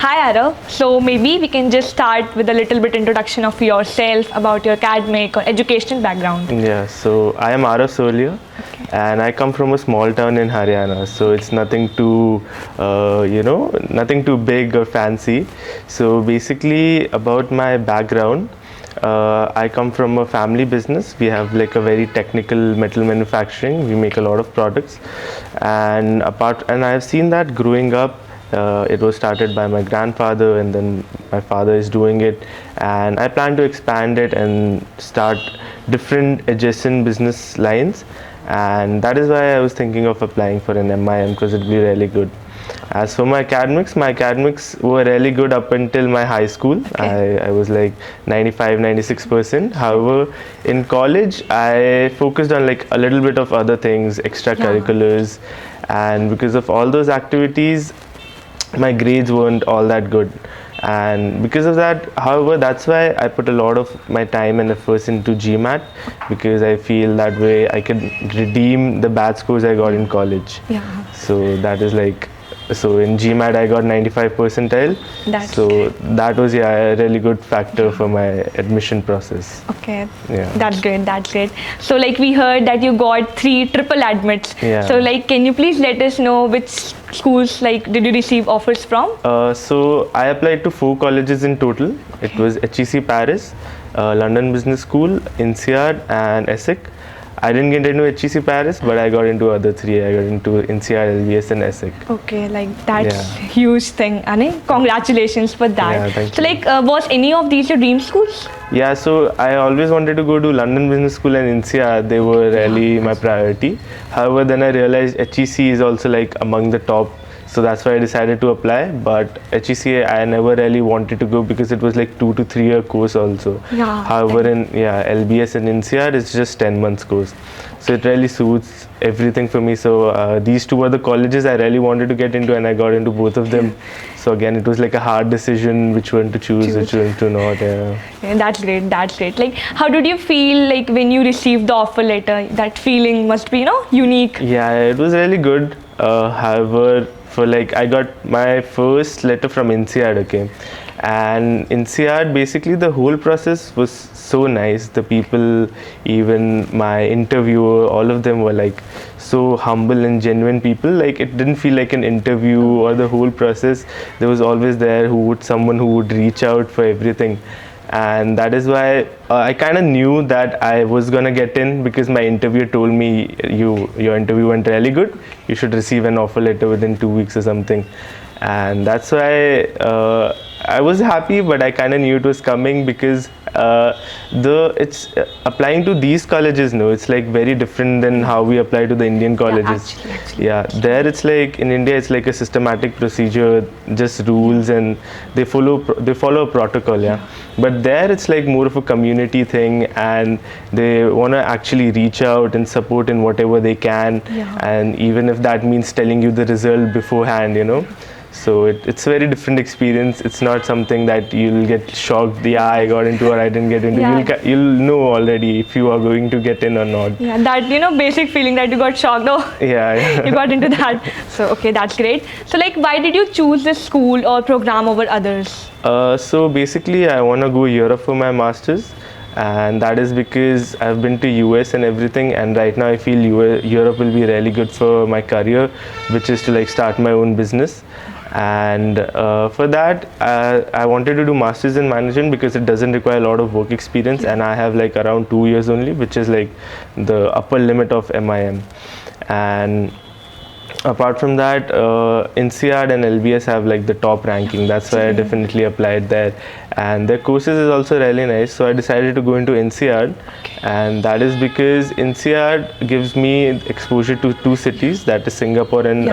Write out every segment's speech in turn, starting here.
Hi Aarav, so maybe we can just start with a little bit introduction of yourself, about your academic or educational background. Yeah, so I am Aarav and I come from a small town in Haryana. So it's nothing too, nothing too big or fancy. So basically, about my background, I come from a family business. We have like a very technical metal manufacturing. We make a lot of products, and I've seen that growing up. It was started by my grandfather, and then my father is doing it, and I plan to expand it and start different adjacent business lines, and that is why I was thinking of applying for an MIM because it'd be really good. As for my academics were really good up until my high school. I was like 95, 96%. However, in college, I focused on like a little bit of other things, extracurriculars, and because of all those activities, my grades weren't all that good, and because of that, however, that's why I put a lot of my time and efforts into GMAT, because I feel that way I can redeem the bad scores I got in college. So that is like, so in GMAT I got 95 percentile. So that was a really good factor for my admission process. Okay. That's great. So like we heard that you got 3 triple admits. So like, can you please let us know which schools like did you receive offers from? So I applied to 4 colleges in total. It was HEC Paris, London Business School, INSEAD and ESSEC. I didn't get into HEC Paris, but I got into other 3. I got into INSEAD LBS and ESSEC. Okay, like that's huge thing, Ane. Congratulations for that. Yeah, thank so you. like, was any of these your dream schools? Yeah, so I always wanted to go to London Business School and INSEAD. They were really my priority. However, then I realized HEC is also like among the top. So that's why I decided to apply. But HEC, I never really wanted to go because it was like 2 to 3 year course also. However, in LBS and INSEAD, it's just 10 months course. So it really suits everything for me. So these 2 are the colleges I really wanted to get into, and I got into both of them. So again, it was like a hard decision which one to choose. Which one to not. Yeah, that's great. Like, how did you feel like when you received the offer letter? That feeling must be, unique. Yeah, it was really good. However, for like, I got my first letter from INSEAD, okay, and INSEAD, basically the whole process was so nice. The people, even my interviewer, all of them were like so humble and genuine people. Like, it didn't feel like an interview or the whole process. There was always someone who would reach out for everything. And that is why I kind of knew that I was gonna get in, because my interviewer told me, your interview went really good, you should receive an offer letter within 2 weeks or something. And that's why I was happy, but I kind of knew it was coming, because applying to these colleges, it's like very different than how we apply to the Indian colleges. There it's like, in India it's like a systematic procedure, just rules, and they follow a protocol. But there it's like more of a community thing, and they want to actually reach out and support in whatever they can, and even if that means telling you the result beforehand, So it's a very different experience. It's not something that you'll get shocked, I got into or I didn't get into. You'll know already if you are going to get in or not. That basic feeling that you got shocked. You got into that. So okay, that's great. So like, why did you choose this school or program over others? So basically, I want to go Europe for my masters. And that is because I've been to US and everything, and right now I feel Europe will be really good for my career, which is to like start my own business. And for that, I wanted to do masters in management because it doesn't require a lot of work experience, and I have like around 2 years only, which is like the upper limit of MIM. And apart from that, INSEAD and LBS have like the top ranking. That's why I definitely applied there, and their courses is also really nice. So I decided to go into INSEAD, and that is because INSEAD gives me exposure to 2 cities, that is Singapore and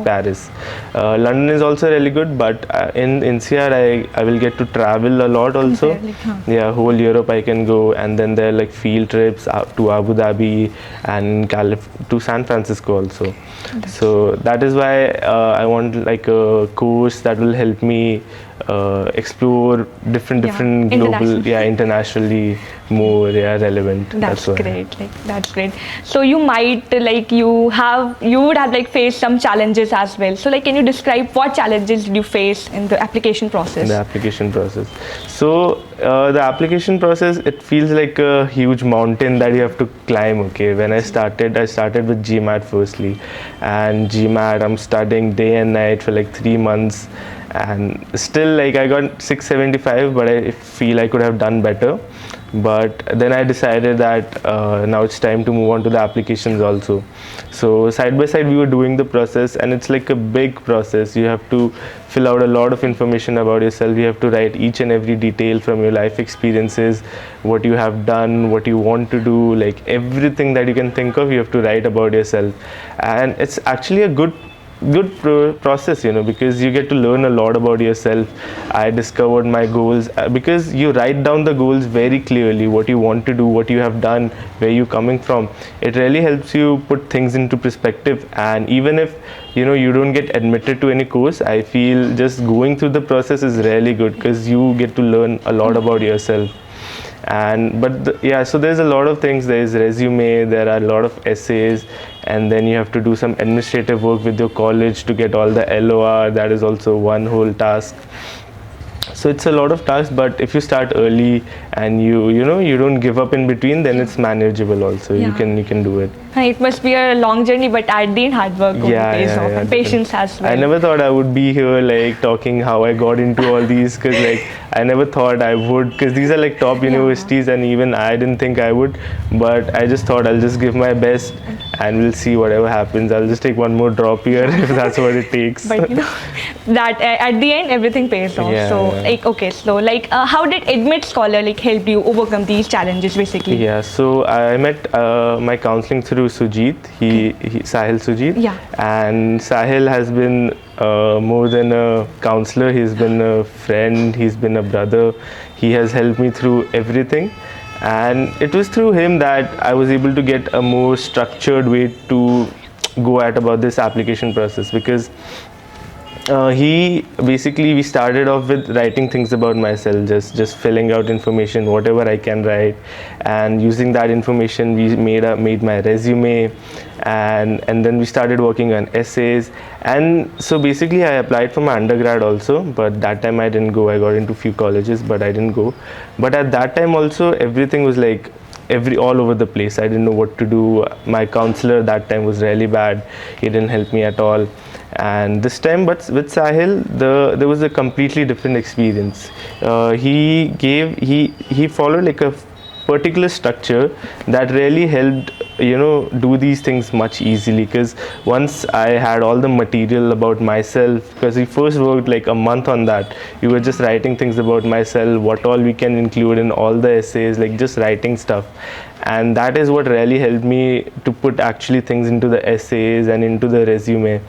Paris. London is also really good, but in INSEAD I will get to travel a lot also. Whole Europe I can go, and then there are like field trips to Abu Dhabi and to San Francisco also. So that is why I want like a course that will help me explore different global, internationally more relevant. That's great. That's great. So you might you would have faced some challenges as well. So can you describe what challenges did you face in the application process? The application process. So the application process, it feels like a huge mountain that you have to climb. Okay, when I started with GMAT firstly, and GMAT I'm studying day and night for 3 months, and still I got 675, but I feel I could have done better. But then I decided that now it's time to move on to the applications also. So side by side we were doing the process, and it's like a big process. You have to fill out a lot of information about yourself. You have to write each and every detail from your life experiences, what you have done, what you want to do, everything that you can think of, you have to write about yourself. And it's actually a good process, because you get to learn a lot about yourself. I discovered my goals because you write down the goals very clearly, what you want to do, what you have done, where you're coming from. It really helps you put things into perspective. And even if you don't get admitted to any course, I feel just going through the process is really good, because you get to learn a lot about yourself. And so there's a lot of things. There is resume, there are a lot of essays, and then you have to do some administrative work with your college to get all the LOR. That is also one whole task. So it's a lot of tasks, but if you start early and you don't give up in between, then it's manageable also. You can do it. It must be a long journey, but at the end hard work pays off, and patience as well. I never thought I would be here talking how I got into all these, because I never thought I would, because these are top universities, and even I didn't think I would, but I just thought I'll just give my best and we'll see whatever happens. I'll just take one more drop here if that's what it takes. But that at the end everything pays off. How did Admit Scholar help you overcome these challenges basically? Yeah, so I met my counseling through Sujit, Sahil Sujit. Yeah. And Sahil has been more than a counselor. He's been a friend, he's been a brother. He has helped me through everything, and it was through him that I was able to get a more structured way to go at about this application process, because we started off with writing things about myself, just filling out information, whatever I can write, and using that information we made my resume, and then we started working on essays. And so basically I applied for my undergrad also, but that time I didn't go. I got into few colleges, but I didn't go. But at that time also everything was all over the place. I didn't know what to do. My counselor that time was really bad. He didn't help me at all. And this time, but with Sahil, there was a completely different experience. He followed a particular structure that really helped do these things much easily, because once I had all the material about myself, because we first worked a month on that. We were just writing things about myself, what all we can include in all the essays, just writing stuff. And that is what really helped me to put actually things into the essays and into the resume.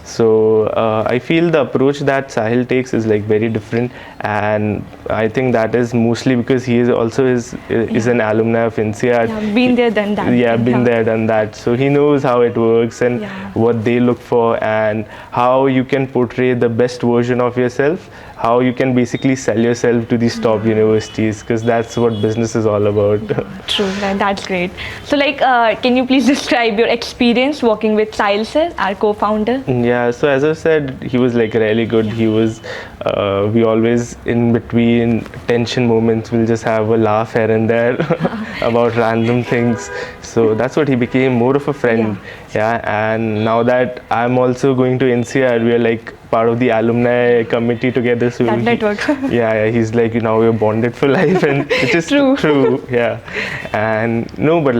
So I feel the approach that Sahil takes is very different, and I think that is mostly because he is also is an alumni of INSEAD. Yeah, been there, done that. Yeah, been there, done that. So he knows how it works and what they look for, and how you can portray the best version of yourself, how you can basically sell yourself to these top universities, because that's what business is all about. True, that's great. So can you please describe your experience working with Sahil sir, our co-founder? Yeah, so as I said, he was really good. He was, we always in between tension moments, we'll just have a laugh here and there about random things. So that's what he became, more of a friend. Yeah, and now that I'm also going to INSEAD, we are part of the alumni committee together. So that network. He's now we're bonded for life, and it is true. Yeah, and no, but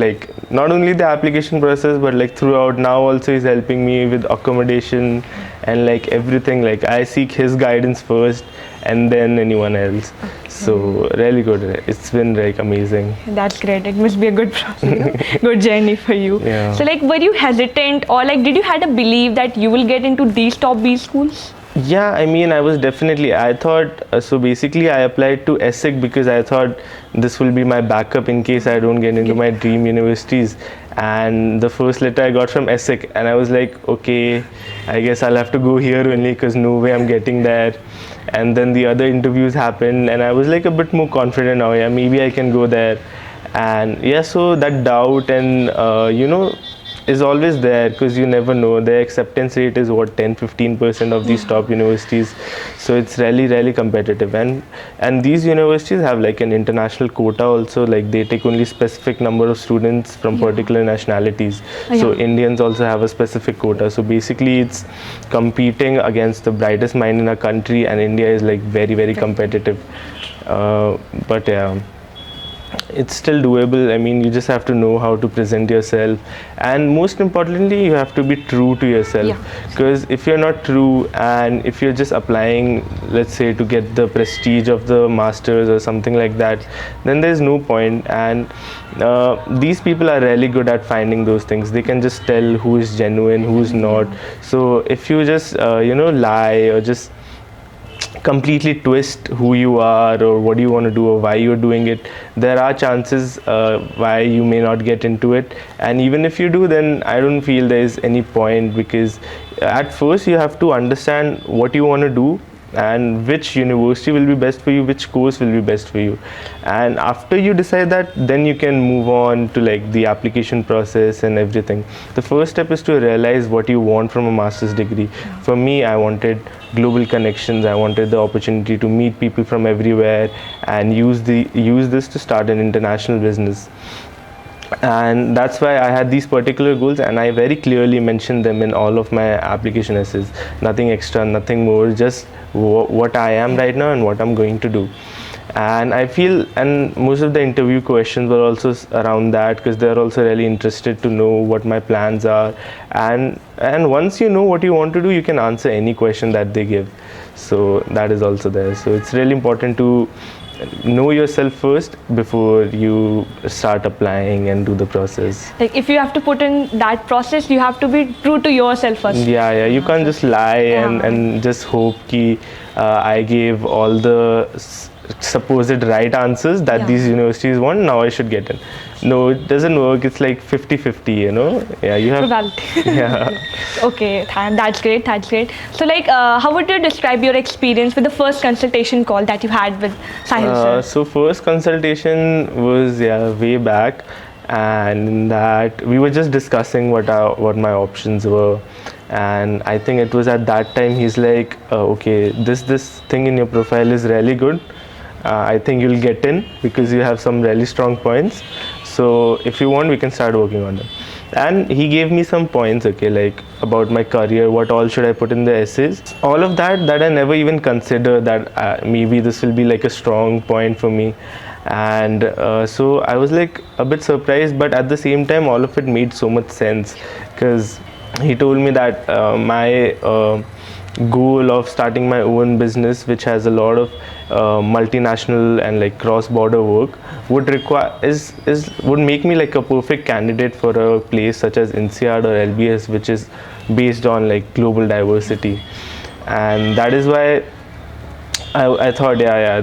not only the application process, but throughout now also he's helping me with accommodation and everything. I seek his guidance first, and then anyone else. So really good. It's been amazing. That's great. It must be a good process, good journey for you. Yeah. So were you hesitant, or did you had a belief that you will get into these top B schools? Yeah, I mean, I thought, so basically I applied to ESSEC because I thought this will be my backup in case I don't get into my dream universities. And the first letter I got from ESSEC, and I was okay, I guess I'll have to go here only, because no way I'm getting there. and then the other interviews happened, and I was like a bit more confident now. Yeah, maybe I can go there. And yeah, so that doubt and is always there, because you never know. The acceptance rate is what, 10-15% of these top universities, so it's really competitive. And these universities have like an international quota also, like they take only specific number of students from particular nationalities. So Indians also have a specific quota, so basically it's competing against the brightest mind in a country, and India is like very competitive. But yeah, it's still doable. I mean, you just have to know how to present yourself, and most importantly, you have to be true to yourself. Because if you're not true, and if you're just applying, let's say, to get the prestige of the masters or something like that, then there's no point. And these people are really good at finding those things. They can just tell who is genuine, who's not. So if you just lie, or just completely twist who you are, or what you want to do, or why you're doing it, there are chances why you may not get into it. And even if you do, then I don't feel there's any point, because at first you have to understand what you want to do, and which university will be best for you, which course will be best for you. And after you decide that, then you can move on to like the application process and everything. The first step is to realize what you want from a master's degree. For me, I wanted global connections. I wanted the opportunity to meet people from everywhere and use this to start an international business. And that's why I had these particular goals, and I very clearly mentioned them in all of my application essays. Nothing extra, nothing more, just what I am right now and what I'm going to do. And I feel, and most of the interview questions were also around that, because they're also really interested to know what my plans are. And once you know what you want to do, you can answer any question that they give. So that is also there. So it's really important to know yourself first before you start applying and do the process. Like if you have to put in that process, you have to be true to yourself first. Yeah, you can't just lie and just hope ki I gave all the supposed right answers that these universities want, now I should get in. No, it doesn't work. It's like 50-50, Yeah, you have probability. Yeah. Okay, that's great. So like how would you describe your experience with the first consultation call that you had with Sahil sir? So first consultation was way back, and in that we were just discussing what my options were. And I think it was at that time he's like, okay, this thing in your profile is really good. I think you'll get in because you have some really strong points. So if you want, we can start working on them. And he gave me some points, like about my career, what all should I put in the essays. All of that I never even considered that maybe this will be like a strong point for me. And so I was like a bit surprised, but at the same time, all of it made so much sense, because he told me that my goal of starting my own business, which has a lot of multinational and like cross-border work, would make me like a perfect candidate for a place such as INSEAD or LBS, which is based on like global diversity. And that is why I thought,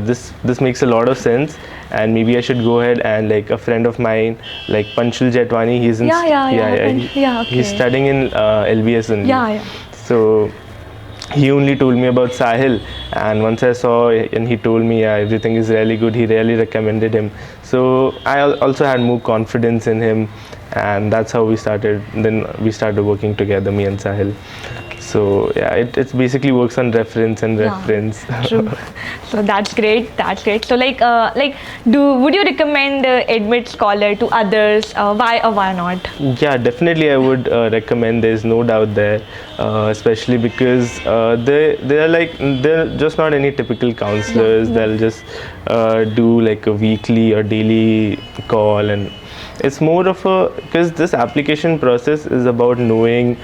this makes a lot of sense, and maybe I should go ahead. And like a friend of mine, like Panchul Jetwani, he's in he's studying in LBS only. So he only told me about Sahil, and once I saw and he told me everything is really good, he really recommended him. So I also had more confidence in him, and that's how we started. Then we started working together, me and Sahil. So it basically works on reference and reference. True. So that's great. So would you recommend Admit Scholar to others? Why or why not? Yeah, definitely I would recommend. There's no doubt there, especially because they're just not any typical counselors. They'll just do like a weekly or daily call, and it's more of because this application process is about knowing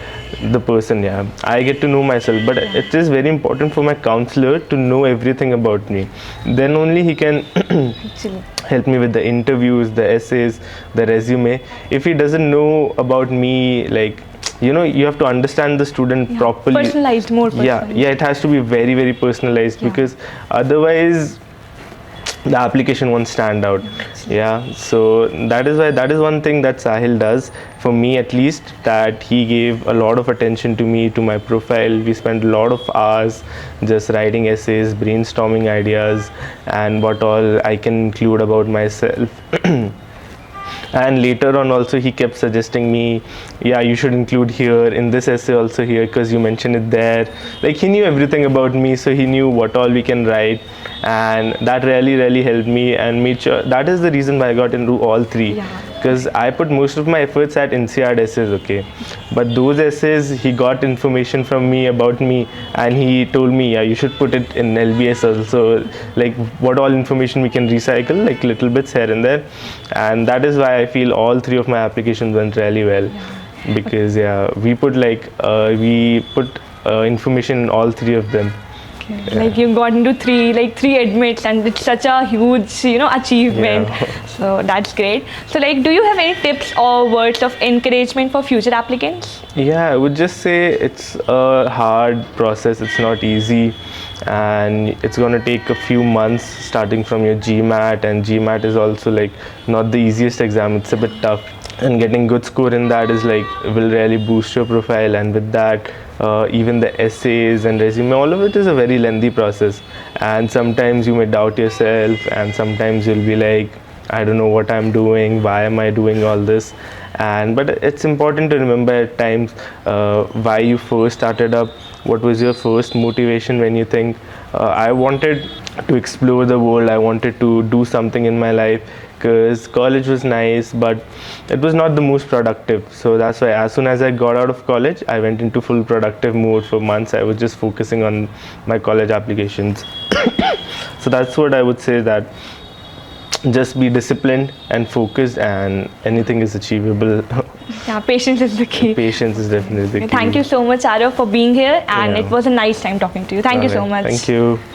the person. I get to know myself, but it is very important for my counselor to know everything about me. Then only he can help me with the interviews, the essays, the resume. If he doesn't know about me, like, you have to understand the student properly. More personalized. Yeah, it has to be very, very personalized, because otherwise the application won't stand out. Yeah, so that is one thing that Sahil does for me, at least, that he gave a lot of attention to me, to my profile. We spent a lot of hours just writing essays, brainstorming ideas, and what all I can include about myself. And later on also he kept suggesting me, yeah, you should include here in this essay also here, because you mentioned it there. Like, he knew everything about me, so he knew what all we can write, and that really helped me and made sure. That is the reason why I got into all three, because I put most of my efforts at INSEAD essays, okay, but those essays he got information from me about me, and he told me, yeah, you should put it in LBS also, like what all information we can recycle, like little bits here and there. And that is why I feel all three of my applications went really well, because we put information in all three of them. Like, you got into three admits, and it's such a huge, achievement. So that's great. So, like, do you have any tips or words of encouragement for future applicants? Yeah, I would just say it's a hard process. It's not easy, and it's going to take a few months starting from your GMAT, and GMAT is also like not the easiest exam. It's a bit tough, and getting good score in that is like will really boost your profile. And with that, even the essays and resume, all of it is a very lengthy process, and sometimes you may doubt yourself, and sometimes you'll be like, I don't know what I'm doing, why am I doing all this? But it's important to remember at times why you first started up, what was your first motivation when you think, I wanted to explore the world, I wanted to do something in my life, because college was nice, but it was not the most productive. So that's why as soon as I got out of college, I went into full productive mode. For months I was just focusing on my college applications. So that's what I would say, that just be disciplined and focused, and anything is achievable. Yeah, patience is the key. Patience is definitely the key. Thank you so much, Aarav, for being here, and it was a nice time talking to you. Thank you so much. Thank you.